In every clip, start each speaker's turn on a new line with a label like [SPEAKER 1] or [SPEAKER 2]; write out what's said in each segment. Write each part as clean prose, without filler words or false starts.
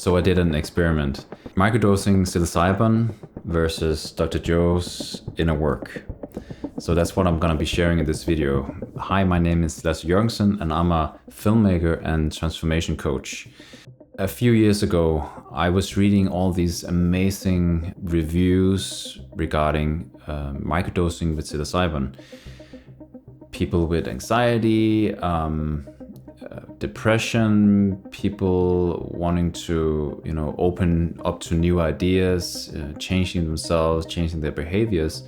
[SPEAKER 1] So I did an experiment. Microdosing psilocybin versus Dr. Joe's inner work. So that's what I'm gonna be sharing in this video. Hi, my name is Lasse Jørgensen and I'm a filmmaker and transformation coach. A few years ago, I was reading all these amazing reviews regarding microdosing with psilocybin. People with anxiety, depression, people wanting to, open up to new ideas, changing themselves, changing their behaviors.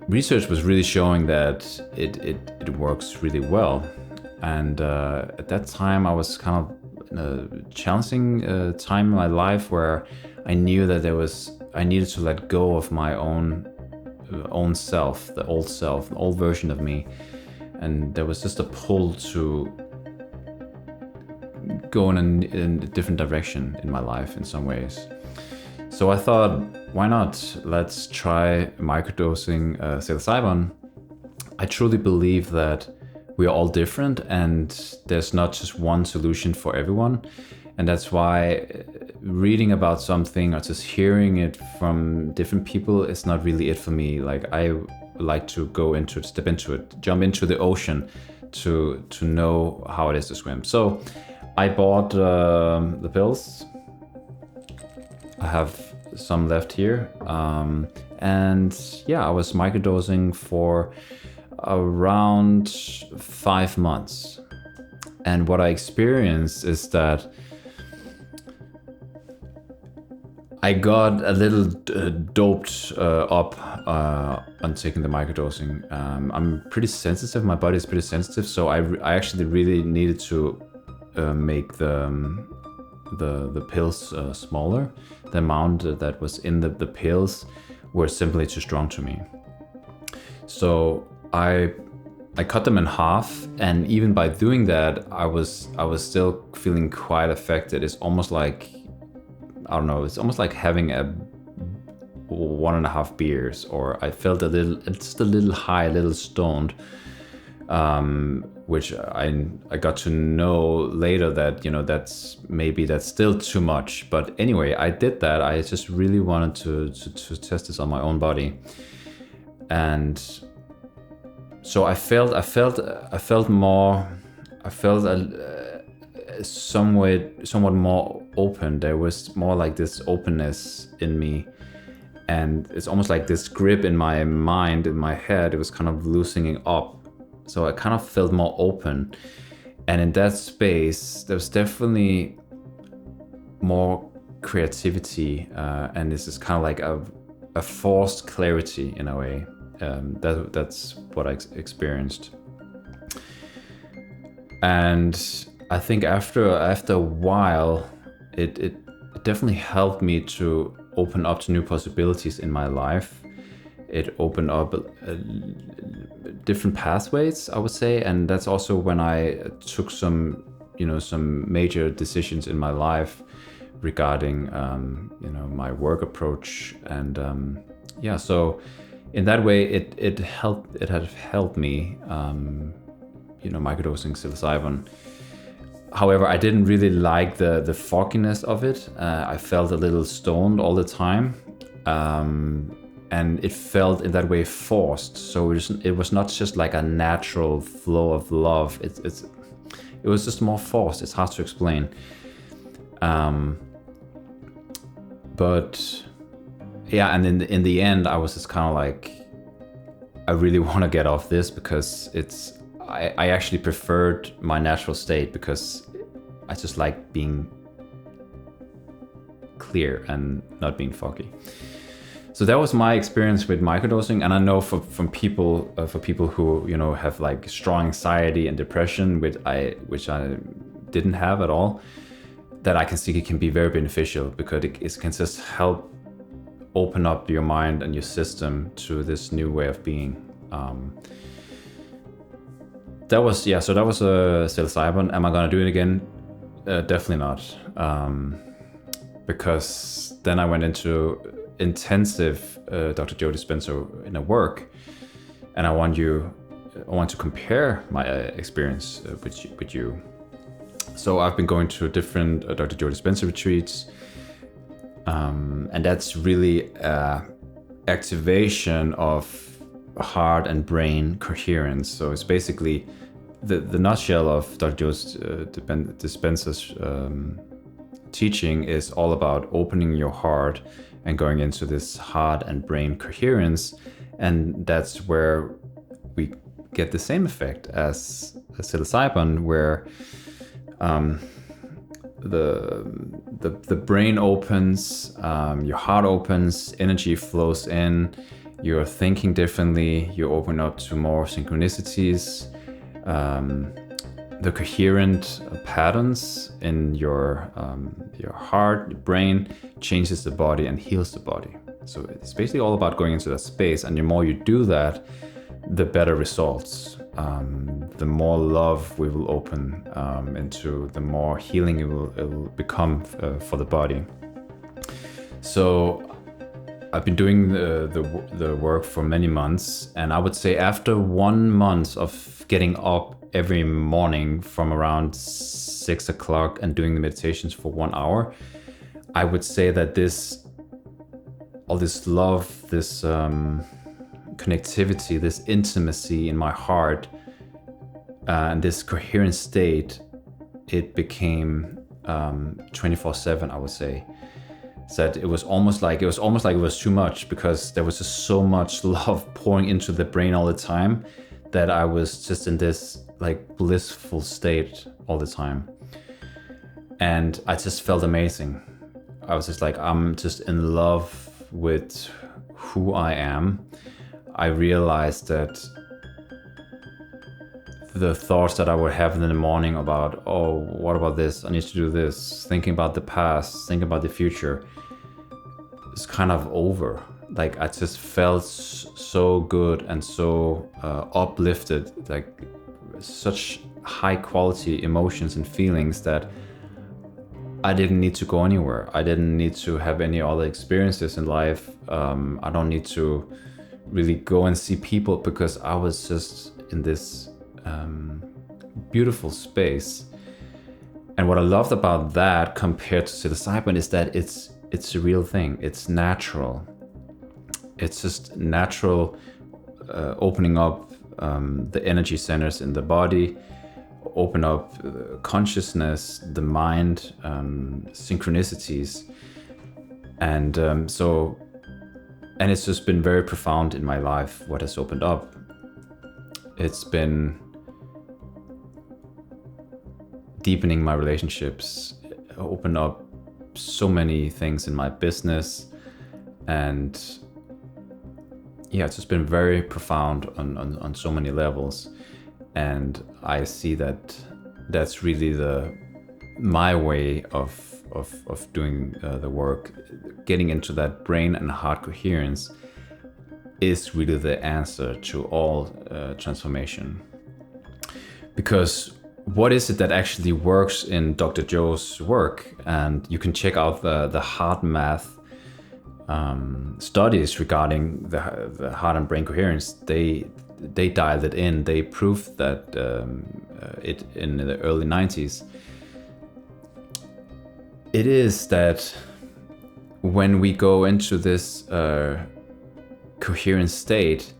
[SPEAKER 1] Research was really showing that it works really well. And at that time, I was kind of in a challenging time in my life where I knew that I needed to let go of my own self, the old version of me. And there was just a pull to go in a different direction in my life in some ways. So I thought, why not? Let's try microdosing psilocybin. I truly believe that we are all different and there's not just one solution for everyone. And that's why reading about something or just hearing it from different people is not really it for me. Like, I like to go into it, step into it, jump into the ocean to know how it is to swim. So I bought the pills. I have some left here. And yeah, I was microdosing for around 5 months. And what I experienced is that I got a little doped up on taking the microdosing. I'm pretty sensitive, my body is pretty sensitive, so I actually really needed to make the pills smaller. The amount that was in the pills were simply too strong to me. So I cut them in half, and even by doing that, I was still feeling quite affected. It's almost like, I don't know, it's almost like having 1.5 beers, or I felt just a little high, a little stoned, which I got to know later that, that's still too much. But anyway, I did that. I just really wanted to test this on my own body. And so I felt somewhat more open. There was more like this openness in me, and it's almost like this grip in my mind, in my head, it was kind of loosening up. So I kind of felt more open, and in that space there was definitely more creativity, and this is kind of like a forced clarity in a way. That's what I experienced. And I think after a while, it definitely helped me to open up to new possibilities in my life. It opened up different pathways, I would say, and that's also when I took some major decisions in my life regarding my work approach, and so in that way it had helped me, microdosing psilocybin. However, I didn't really like the fogginess of it. I felt a little stoned all the time, and it felt in that way forced. So it was not just like a natural flow of love. It was just more forced. It's hard to explain. But yeah, and in the end, I was just kind of like, I really want to get off this, because I actually preferred my natural state, because I just like being clear and not being foggy. So that was my experience with microdosing, and I know for people who have like strong anxiety and depression, which I didn't have at all, that I can see it can be very beneficial, because it can just help open up your mind and your system to this new way of being. That was psilocybin. Am I gonna do it again? Definitely not, because then I went into intensive Dr. Joe Dispenza in a work, and I want to compare my experience with you. So I've been going to different Dr. Joe Dispenza retreats, and that's really activation of heart and brain coherence. So it's basically the nutshell of Dr. Joe Dispenza's teaching is all about opening your heart and going into this heart and brain coherence, and that's where we get the same effect as psilocybin, where the brain opens, your heart opens, energy flows in, you're thinking differently, you open up to more synchronicities, the coherent patterns in your heart, your brain changes the body and heals the body. So it's basically all about going into that space, and the more you do that, the better results. The more love we will open into, the more healing it will become for the body. So I've been doing the work for many months, and I would say after 1 month of getting up every morning from around 6 o'clock and doing the meditations for 1 hour, I would say that all this love, this connectivity, this intimacy in my heart, and this coherent state, it became 24/7, I would say. That it was almost like it was too much, because there was just so much love pouring into the brain all the time that I was just in this like blissful state all the time. And I just felt amazing. I was just like, I'm just in love with who I am. I realized that the thoughts that I would have in the morning about, oh, what about this? I need to do this. Thinking about the past, thinking about the future, is kind of over. Like I just felt so good and so uplifted, like such high quality emotions and feelings that I didn't need to go anywhere. I didn't need to have any other experiences in life. I don't need to really go and see people, because I was just in this beautiful space. And what I loved about that compared to psilocybin is that it's a real thing. It's natural. It's just natural opening up the energy centers in the body, open up consciousness, the mind, synchronicities. And and it's just been very profound in my life, what has opened up. It's been deepening my relationships, opened up so many things in my business, and yeah, it's just been very profound on so many levels. And I see that that's really my way of doing the work. Getting into that brain and heart coherence is really the answer to all transformation. Because what is it that actually works in Dr. Joe's work? And you can check out the heart math studies regarding the heart and brain coherence. They dialed it in. They proved that it in the early 90s. It is that when we go into this coherent state,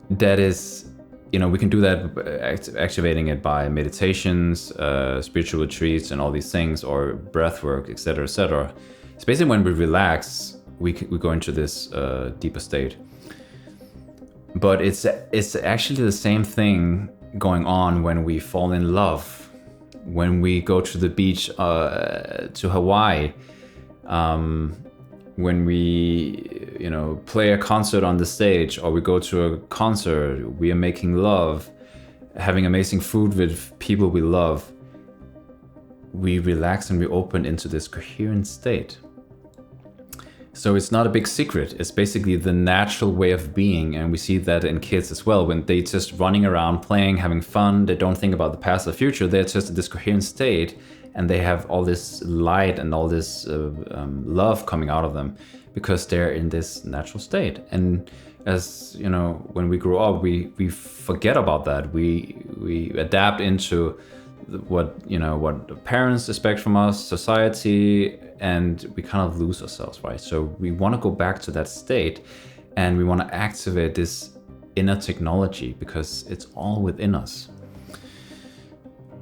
[SPEAKER 1] that is, we can do that activating it by meditations, spiritual retreats, and all these things, or breath work, etc., etc. It's basically when we relax, we go into this deeper state. But it's actually the same thing going on when we fall in love, when we go to the beach to Hawaii, when we play a concert on the stage, or we go to a concert, we are making love, having amazing food with people we love. We relax and we open into this coherent state. So it's not a big secret. It's basically the natural way of being. And we see that in kids as well, when they just running around, playing, having fun. They don't think about the past or future. They're just in this coherent state, and they have all this light and all this love coming out of them, because they're in this natural state. And as you know, when we grow up, we forget about that. We adapt into what parents expect from us, society, and we kind of lose ourselves, right? So we want to go back to that state, and we want to activate this inner technology because it's all within us.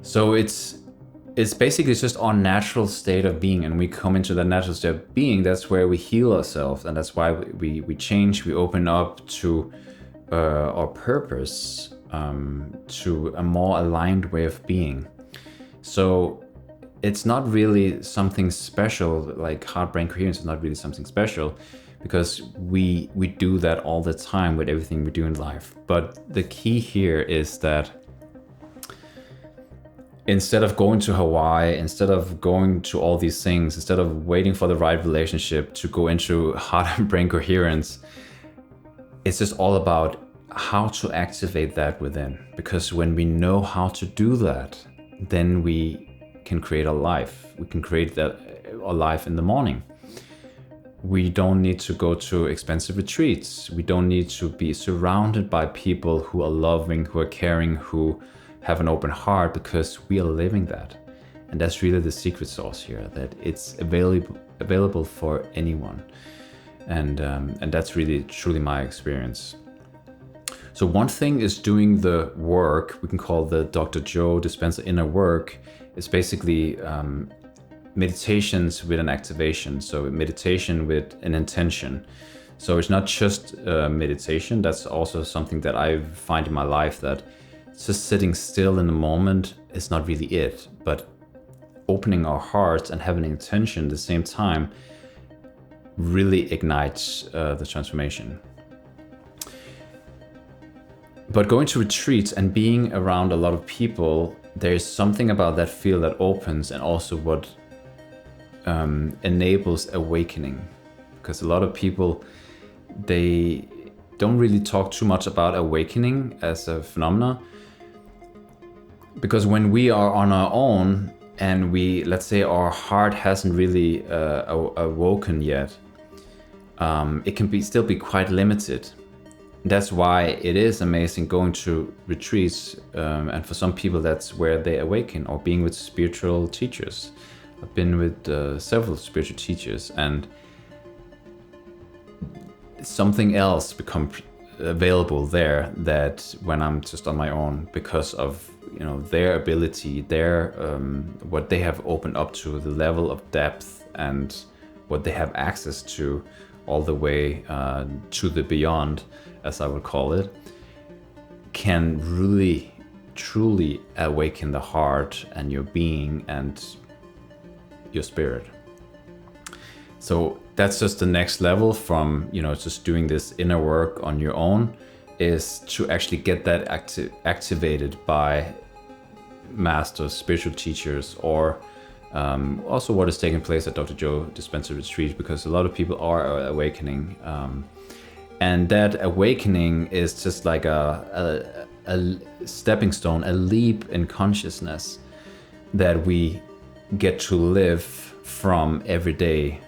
[SPEAKER 1] So it's basically just our natural state of being, and we come into that natural state of being. That's where we heal ourselves, and that's why we change. We open up to our purpose, to a more aligned way of being. So it's not really something special, like heart-brain coherence is not really something special, because we do that all the time with everything we do in life. But the key here is that instead of going to Hawaii, instead of going to all these things, instead of waiting for the right relationship to go into heart and brain coherence, it's just all about how to activate that within. Because when we know how to do that, then we can create a life. We can create a life in the morning. We don't need to go to expensive retreats. We don't need to be surrounded by people who are loving, who are caring, who have an open heart, because we are living that. And that's really the secret sauce here, that it's available for anyone. And that's really truly my experience. So one thing is doing the work, we can call the Dr. Joe Dispenza inner work. It's basically meditations with an activation. So meditation with an intention. So it's not just meditation. That's also something that I find in my life, that just sitting still in the moment is not really it. But opening our hearts and having an intention at the same time really ignites the transformation. But going to retreats and being around a lot of people, there's something about that field that opens, and also what enables awakening. Because a lot of people, they don't really talk too much about awakening as a phenomena. Because when we are on our own and let's say our heart hasn't really awoken yet, it can still be quite limited. That's why it is amazing going to retreats, and for some people that's where they awaken, or being with spiritual teachers. I've been with several spiritual teachers, and something else becomes available there that when I'm just on my own, because of their ability, their what they have opened up to, the level of depth and what they have access to, all the way to the beyond, as I would call it, can really truly awaken the heart and your being and your spirit. So that's just the next level from just doing this inner work on your own, is to actually get that activated by masters, spiritual teachers, or also what is taking place at Dr. Joe Dispenza retreat, because a lot of people are awakening. And that awakening is just like a stepping stone, a leap in consciousness that we get to live from every day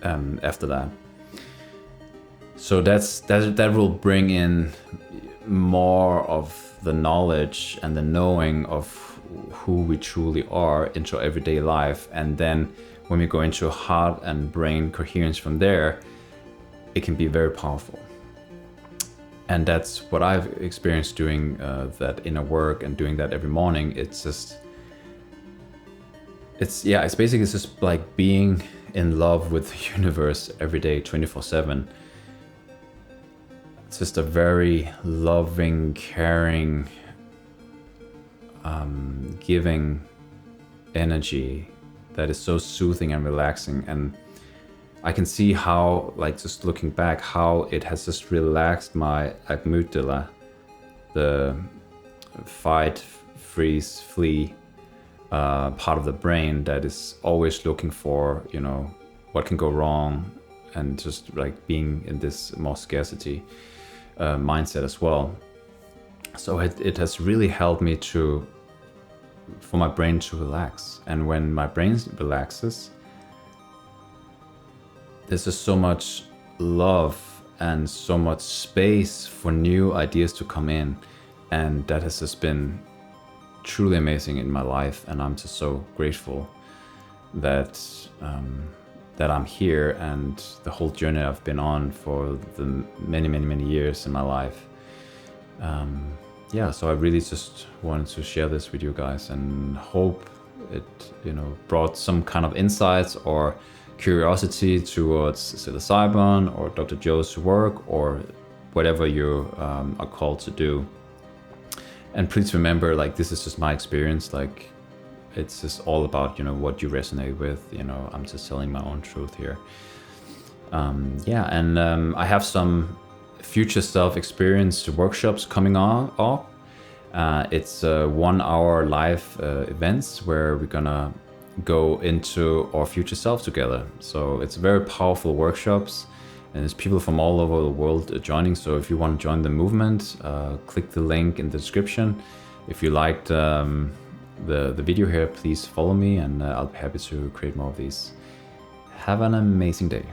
[SPEAKER 1] after that. So that will bring in more of the knowledge and the knowing of who we truly are into our everyday life. And then when we go into heart and brain coherence from there, it can be very powerful. And that's what I've experienced doing that inner work and doing that every morning. It's basically just like being in love with the universe every day, 24/7. It's just a very loving, caring, giving energy that is so soothing and relaxing. And I can see how, like, just looking back, how it has just relaxed my amygdala, the fight, freeze, flee part of the brain that is always looking for, what can go wrong, and just like being in this more scarcity mindset as well. So it has really helped me for my brain to relax. And when my brain relaxes, there's just so much love and so much space for new ideas to come in. And that has just been truly amazing in my life, and I'm just so grateful that that I'm here and the whole journey I've been on for the many years in my life. Yeah, so I really just wanted to share this with you guys and hope it, brought some kind of insights or curiosity towards psilocybin or Dr. Joe's work or whatever you are called to do. And please remember, like, this is just my experience. Like, it's just all about, what you resonate with. I'm just telling my own truth here. Yeah, and I have some future self-experience workshops coming up. It's 1 hour live events where we're gonna go into our future self together. So it's very powerful workshops, and there's people from all over the world joining. So if you want to join the movement, click the link in the description. If you liked the video here, please follow me, and I'll be happy to create more of these. Have an amazing day.